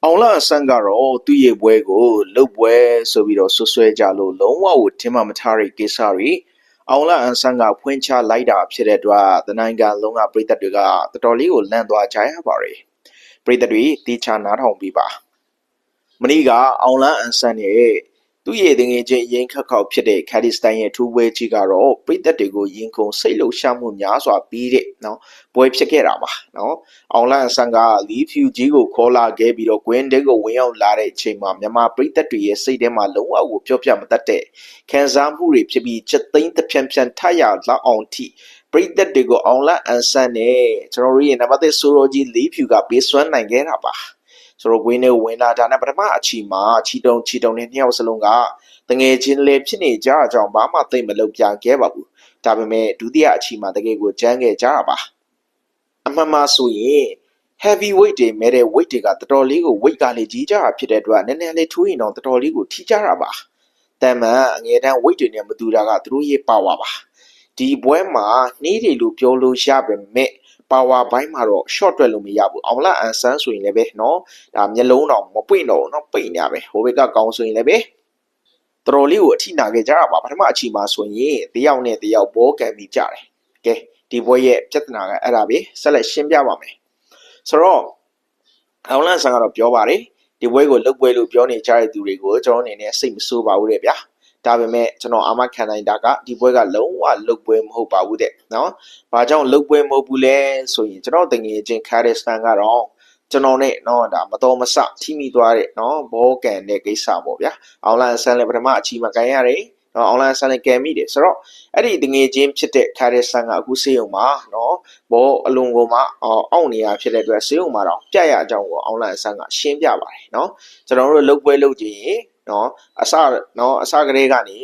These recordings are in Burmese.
အောင်လာဆန်ကတော့သူ့ရဲ့ဘွဲကိုလုတ်ဘွဲဆိုပြီးတော့ဆွဆွဲကြလို့လုံးဝကိုထင်မှမထားတဲ့ကိစ္စတွေအောင်လာဆန်ကဖွင့်ချလိုက်တာဖြစ်တဲ့အတွက်တနိုင်ငံလုံးကပြည်သက်တွေကတော်တော်လေးကိုလန့်သွားကြရပါတယ်ပြည်သက်တွေတေချာနားထောင်ပြီးပါမနေ့ကအောင်လာဆန်ရဲ့သူ့ရဲ့တငယ်ချင်းရင်ခက်ခေါက်ဖြစ်တဲ့ခါဒီစတန်ရဲ့ထူးပွဲကြီးကတော့ပြည်သက်တွေကိုရင်ခုန်စိတ်လှုပ်ရှားမှုများစွာပြီးတဲ့နော်ပွဲဖြစ်ခဲ့တာပါနော်အောင်လန်ဆန်ကလီဖျူကြီးကိုခေါ်လာခဲ့ပြီးတော့ကွင်းတဲကိုဝင်ရောက်လာတဲ့အချိန်မှာမြန်မာပြည်သက်တွေရဲ့စိတ်ထဲမှာလုံးဝကိုပြောပြမတတ်တဲ့ခံစားမှုတွေဖြစ်ပြီးချက်သိမ်းတစ်ဖြန်ဖြန်ထရလောက်အောင်ထိပြည်သက်တွေကိုအောင်လန်ဆန်နဲ့ကျွန်တော်တို့ရဲ့နံပါတ်1ဆိုရိုကြီးလီဖျူကပေးစွမ်းနိုင်ခဲ့တာပါဆိုတော့ဝင်းနဲ့ဝင်လာတာနဲ့ပထမအချီမှာချီတုံနဲ့နှစ်ယောက်စလုံးကတငယ်ချင်းလေးဖြစ်နေကြအကြောင်းဘာမှသိမလုပ်ပြခဲ့ပါဘူးဒါပေမဲ့ဒုတိယအချီမှာတကယ်ကိုကြမ်းခဲ့ကြတာပါအမှန်မှဆိုရင် heavy weight တွေမဲ့တဲ့ weight တွေကတော်တော်လေးကို weight ကလေးကြီးကြတာဖြစ်တဲ့အတွက်နည်းနည်းလေးထိုးရင်တော့တော်တော်လေးကိုထိကြတာပါတမန်အငယ်တန်း weight တွေနဲ့မတူတာကသူတို့ရဲ့ power ပါဒီပွဲမှာနှီးတွေလို့ပြောလို့ရပေမဲ့power ဘိုင်းမှာတော့ short တွက်လို့မရဘူးအောင်လာအန်ဆန်းဆိုရင်လည်းပဲเนาะဒါမျက်လုံးတော့မပွင့်တော့เนาะပိတ်နေရပဲဟိုဘက်ကကောင်းဆိုရင်လည်းပဲတော်တော်လေးကိုအထိနာခဲ့ကြတာပါပထမအချိန်မှာဆိုရင်တယောက်နဲ့တယောက်ဘောကန်ပြီးကြတယ်ကဲဒီပွဲရဲ့ပြဿနာကအဲ့ဒါပဲဆက်လက်ရှင်းပြပါမယ်ဆိုတော့အောင်လန်ဆန်ကတော့ပြောပါတယ်ဒီပွဲကိုလုတ်ပွဲလို့ပြောနေကြတဲ့သူတွေကိုကျွန်တော်အနေနဲ့စိတ်မဆိုးပါဘူးတဲ့ဗျာဒါပေမဲ့ကျွန်တော်အာမခံနိုင်တာကဒီပွဲကလုံးဝလုတ်ပွဲမဟုတ်ပါဘူးတဲ့နော်။ဘာကြောင့်လုတ်ပွဲမဟုတ်ဘူးလဲဆိုရင်ကျွန်တော်တငယ်ချင်းခါရစ်စတန်ကတော့ကျွန်တော်နဲ့နော်ဒါမတော်မဆထိမိသွားတဲ့နော်ဘောကန်တဲ့ကိစ္စပေါ့ဗျာ။အောင်လန်ဆန်လည်းပထမအချီမှာကန်ရတယ်။နော်အောင်လန်ဆန်လည်းကယ်မိတယ်ဆိုတော့အဲ့ဒီတငယ်ချင်းဖြစ်တဲ့ခါရစ်စတန်ကအခုဆေးရုံမှာနော်ဘောအလွန်ကိုမှအောင့်နေရဖြစ်တဲ့အတွက်ဆေးရုံမှာတော့ပြရအကြောင်းကိုအောင်လန်ဆန်ကရှင်းပြပါတယ်နော်။ကျွန်တော်တို့လုတ်ပွဲလုတ်ကြည့်နော်အစကလေးကနေ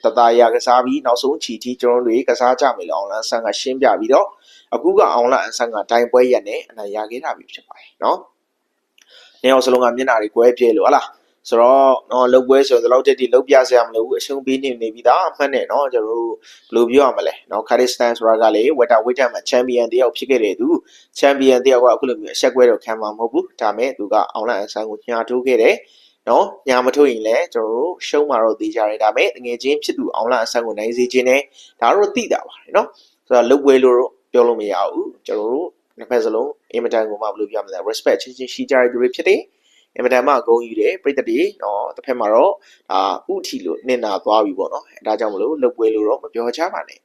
တတရာကစားပြီးနောက်ဆုံးချီတီကျွန်တော်တွေကစားကြမယ်လို့အောင်လန်ဆန်ကရှင်းပြပြီးတော့အခုကအောင်လန်ဆန်ကတိုင်ပွဲရက်နဲ့အနိုင်ရခဲ့တာပြီဖြစ်ပါတယ်နော်။နေအောင်စလုံးကမျက်နှာတွေကွဲပြဲလို့ဟလားဆိုတော့နော်လုတ်ပွဲဆိုတော့ဒီလောက်တက်တီလုတ်ပြစရာမလိုဘူးအရှုံးပေးနေပြီသားအမှတ်နဲ့နော်ကျွန်တော်တို့ဘယ်လိုပြောရမလဲနော်ခါရစ်စတန်ဆိုတာကလေဝက်တာဝစ်တက်မှာချန်ပီယံတယောက်ဖြစ်ခဲ့တဲ့သူချန်ပီယံတယောက်ကအခုလိုမျိုးအဆက်ကွဲတော့ခံမှာမဟုတ်ဘူးဒါမဲ့သူကအောင်လန်ဆန်ကိုညာထိုးခဲ့တယ်နော်ညာမထုတ်ရင်လည်းကျွန်တော်တို့ရှုံးမှာတော့သိကြတယ်ဒါပေမဲ့ငွေချင်းဖြစ်သူအောင်လာအဆန်းကိုနိုင်စေခြင်းနဲ့ဒါတော့သိတာပါတယ်နော်ဆိုတော့လုတ်ပွဲလို့ပြောလို့မရဘူးကျွန်တော်တို့နှစ်ဖက်စလုံးအင်မတန်ကိုမှဘယ်လိုပြောမလဲ respect ချင်းရှိကြတဲ့သူတွေဖြစ်တယ်အင်မတန်မှဂုဏ်ယူတယ်ပြည်သက်တွေနော်တစ်ဖက်မှာတော့ဥထီလို့နင်နာသွားပြီပေါ့နော်အဲဒါကြောင့်မလို့လုတ်ပွဲလို့တော့မပြောချပါနဲ့